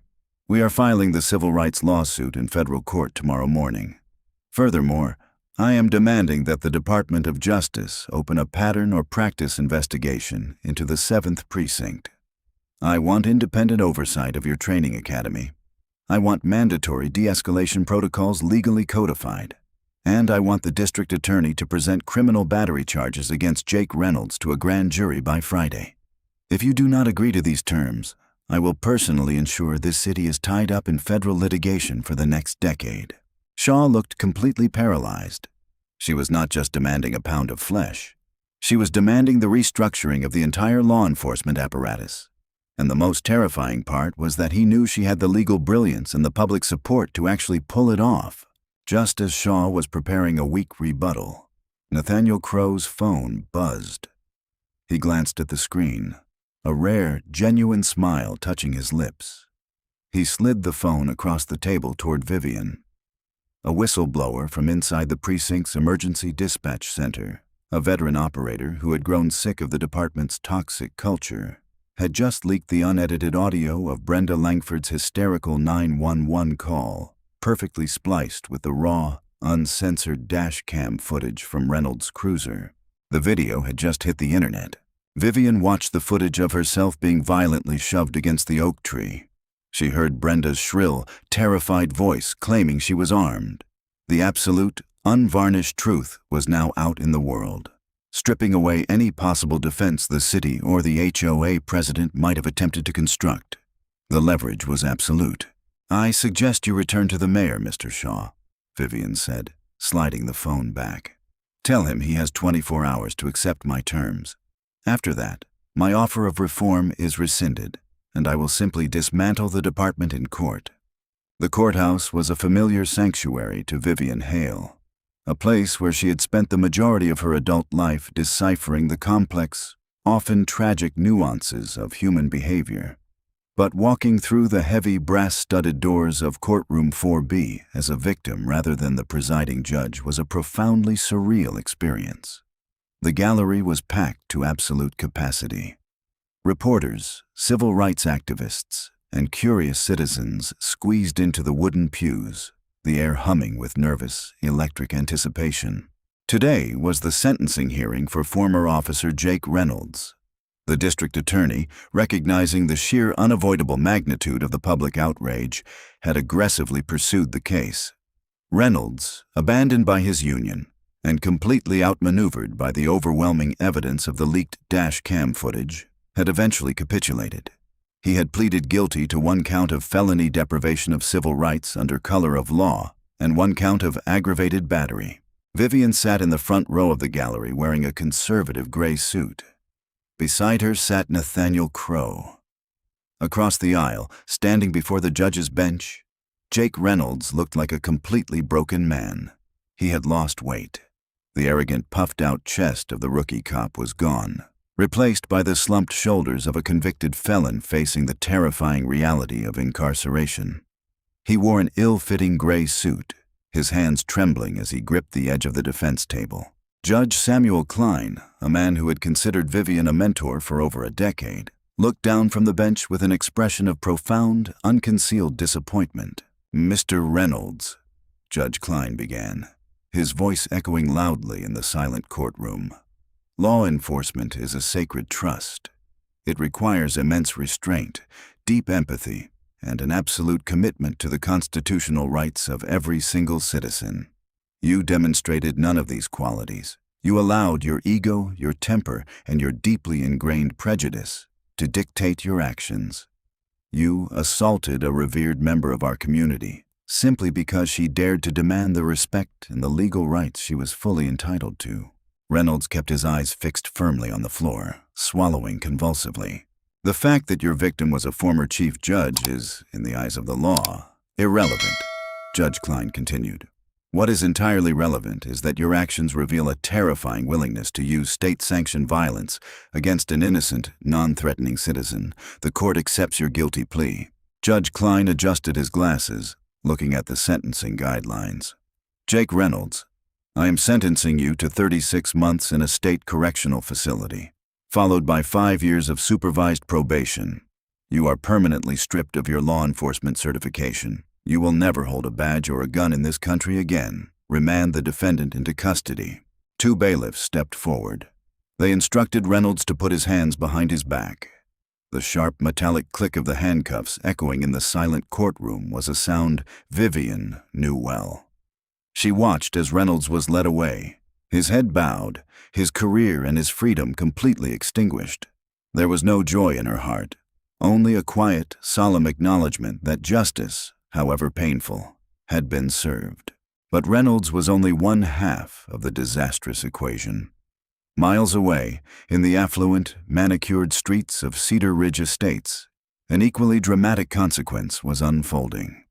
We are filing the civil rights lawsuit in federal court tomorrow morning. Furthermore, I am demanding that the Department of Justice open a pattern or practice investigation into the 7th Precinct. I want independent oversight of your training academy. I want mandatory de-escalation protocols legally codified. And I want the district attorney to present criminal battery charges against Jake Reynolds to a grand jury by Friday. If you do not agree to these terms, I will personally ensure this city is tied up in federal litigation for the next decade." Shaw looked completely paralyzed. She was not just demanding a pound of flesh. She was demanding the restructuring of the entire law enforcement apparatus. And the most terrifying part was that he knew she had the legal brilliance and the public support to actually pull it off. Just as Shaw was preparing a weak rebuttal, Nathaniel Crow's phone buzzed. He glanced at the screen, a rare, genuine smile touching his lips. He slid the phone across the table toward Vivian. A whistleblower from inside the precinct's emergency dispatch center, a veteran operator who had grown sick of the department's toxic culture, had just leaked the unedited audio of Brenda Langford's hysterical 911 call, perfectly spliced with the raw, uncensored dash cam footage from Reynolds' cruiser. The video had just hit the internet. Vivian watched the footage of herself being violently shoved against the oak tree. She heard Brenda's shrill, terrified voice claiming she was armed. The absolute, unvarnished truth was now out in the world, stripping away any possible defense the city or the HOA president might have attempted to construct. The leverage was absolute. "I suggest you return to the mayor, Mr. Shaw," Vivian said, sliding the phone back. "Tell him he has 24 hours to accept my terms. After that, my offer of reform is rescinded, and I will simply dismantle the department in court." The courthouse was a familiar sanctuary to Vivian Hale, a place where she had spent the majority of her adult life deciphering the complex, often tragic nuances of human behavior. But walking through the heavy brass-studded doors of courtroom 4B as a victim rather than the presiding judge was a profoundly surreal experience. The gallery was packed to absolute capacity. Reporters, civil rights activists, and curious citizens squeezed into the wooden pews, the air humming with nervous, electric anticipation. Today was the sentencing hearing for former officer Jake Reynolds. The district attorney, recognizing the sheer unavoidable magnitude of the public outrage, had aggressively pursued the case. Reynolds, abandoned by his union, and completely outmaneuvered by the overwhelming evidence of the leaked dash cam footage, had eventually capitulated. He had pleaded guilty to 1 count of felony deprivation of civil rights under color of law and 1 count of aggravated battery. Vivian sat in the front row of the gallery wearing a conservative gray suit. Beside her sat Nathaniel Crow. Across the aisle, standing before the judge's bench, Jake Reynolds looked like a completely broken man. He had lost weight. The arrogant, puffed-out chest of the rookie cop was gone, replaced by the slumped shoulders of a convicted felon facing the terrifying reality of incarceration. He wore an ill-fitting gray suit, his hands trembling as he gripped the edge of the defense table. Judge Samuel Klein, a man who had considered Vivian a mentor for over a decade, looked down from the bench with an expression of profound, unconcealed disappointment. "Mr. Reynolds," Judge Klein began, his voice echoing loudly in the silent courtroom. "Law enforcement is a sacred trust. It requires immense restraint, deep empathy, and an absolute commitment to the constitutional rights of every single citizen. You demonstrated none of these qualities. You allowed your ego, your temper, and your deeply ingrained prejudice to dictate your actions. You assaulted a revered member of our community simply because she dared to demand the respect and the legal rights she was fully entitled to. Reynolds kept his eyes fixed firmly on the floor, swallowing convulsively. The fact that your victim was a former chief judge is, in the eyes of the law, irrelevant, Judge Klein continued. What is entirely relevant is that your actions reveal a terrifying willingness to use state-sanctioned violence against an innocent, non-threatening citizen. The court accepts your guilty plea. Judge Klein adjusted his glasses, looking at the sentencing guidelines. Jake Reynolds, I am sentencing you to 36 months in a state correctional facility, followed by 5 years of supervised probation. You are permanently stripped of your law enforcement certification. You will never hold a badge or a gun in this country again. Remand the defendant into custody. 2 bailiffs stepped forward. They instructed Reynolds to put his hands behind his back. The sharp metallic click of the handcuffs echoing in the silent courtroom was a sound Vivian knew well. She watched as Reynolds was led away, his head bowed, his career and his freedom completely extinguished. There was no joy in her heart, only a quiet, solemn acknowledgement that justice, however painful, had been served. But Reynolds was only one half of the disastrous equation. Miles away, in the affluent, manicured streets of Cedar Ridge Estates, an equally dramatic consequence was unfolding.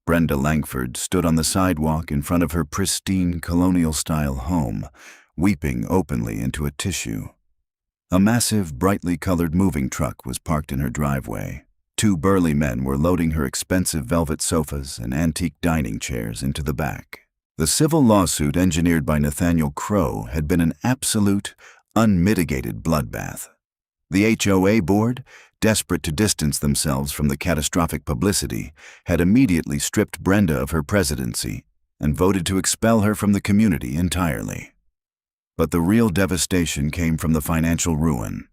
Brenda Langford stood on the sidewalk in front of her pristine colonial-style home, weeping openly into a tissue. A massive, brightly colored moving truck was parked in her driveway. 2 burly men were loading her expensive velvet sofas and antique dining chairs into the back. The civil lawsuit engineered by Nathaniel Crow had been an absolute, unmitigated bloodbath. The HOA board, desperate to distance themselves from the catastrophic publicity, had immediately stripped Brenda of her presidency and voted to expel her from the community entirely. But the real devastation came from the financial ruin.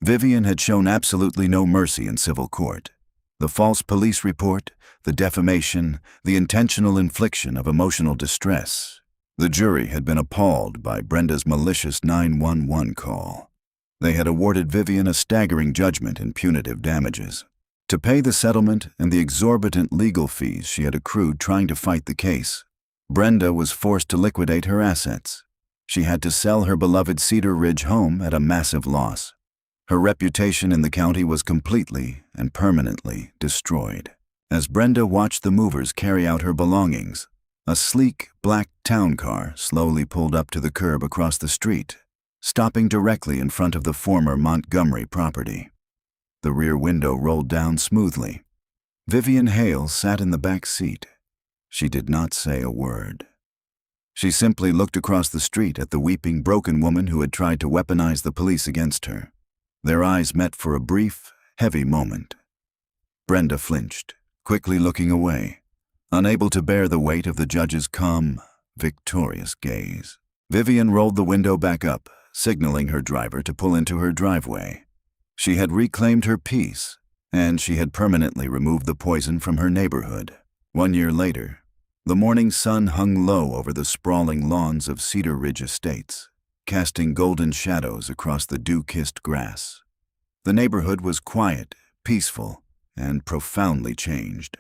Vivian had shown absolutely no mercy in civil court. The false police report, the defamation, the intentional infliction of emotional distress. The jury had been appalled by Brenda's malicious 911 call. They had awarded Vivian a staggering judgment in punitive damages. To pay the settlement and the exorbitant legal fees she had accrued trying to fight the case, Brenda was forced to liquidate her assets. She had to sell her beloved Cedar Ridge home at a massive loss. Her reputation in the county was completely and permanently destroyed. As Brenda watched the movers carry out her belongings, a sleek, black town car slowly pulled up to the curb across the street, stopping directly in front of the former Montgomery property. The rear window rolled down smoothly. Vivian Hale sat in the back seat. She did not say a word. She simply looked across the street at the weeping, broken woman who had tried to weaponize the police against her. Their eyes met for a brief, heavy moment. Brenda flinched, quickly looking away, unable to bear the weight of the judge's calm, victorious gaze. Vivian rolled the window back up, signaling her driver to pull into her driveway. She had reclaimed her peace, and she had permanently removed the poison from her neighborhood. 1 year later, the morning sun hung low over the sprawling lawns of Cedar Ridge Estates, casting golden shadows across the dew-kissed grass. The neighborhood was quiet, peaceful, and profoundly changed.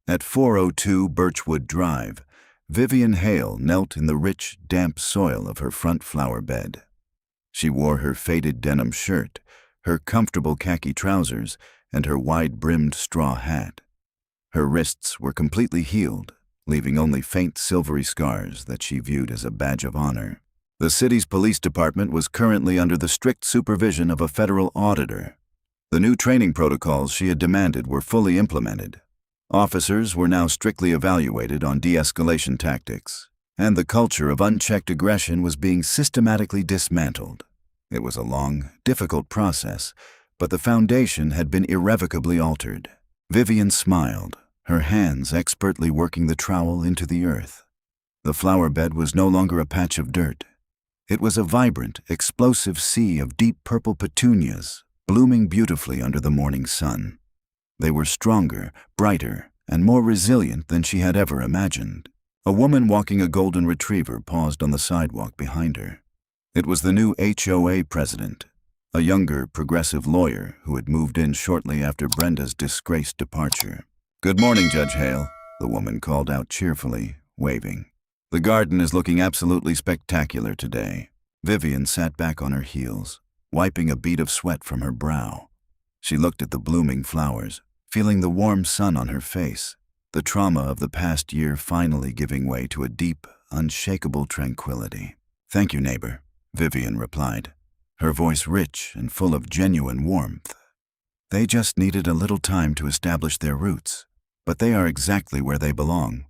At 402 Birchwood Drive, Vivian Hale knelt in the rich, damp soil of her front flower bed. She wore her faded denim shirt, her comfortable khaki trousers, and her wide-brimmed straw hat. Her wrists were completely healed, leaving only faint silvery scars that she viewed as a badge of honor. The city's police department was currently under the strict supervision of a federal auditor. The new training protocols she had demanded were fully implemented. Officers were now strictly evaluated on de-escalation tactics, and the culture of unchecked aggression was being systematically dismantled. It was a long, difficult process, but the foundation had been irrevocably altered. Vivian smiled, her hands expertly working the trowel into the earth. The flower bed was no longer a patch of dirt. It was a vibrant, explosive sea of deep purple petunias, blooming beautifully under the morning sun. They were stronger, brighter, and more resilient than she had ever imagined. A woman walking a golden retriever paused on the sidewalk behind her. It was the new HOA president, a younger, progressive lawyer who had moved in shortly after Brenda's disgraced departure. "Good morning, Judge Hale," the woman called out cheerfully, waving. "The garden is looking absolutely spectacular today." Vivian sat back on her heels, wiping a bead of sweat from her brow. She looked at the blooming flowers, feeling the warm sun on her face, the trauma of the past year finally giving way to a deep, unshakable tranquility. "Thank you, neighbor," Vivian replied, her voice rich and full of genuine warmth. "They just needed a little time to establish their roots, but they are exactly where they belong.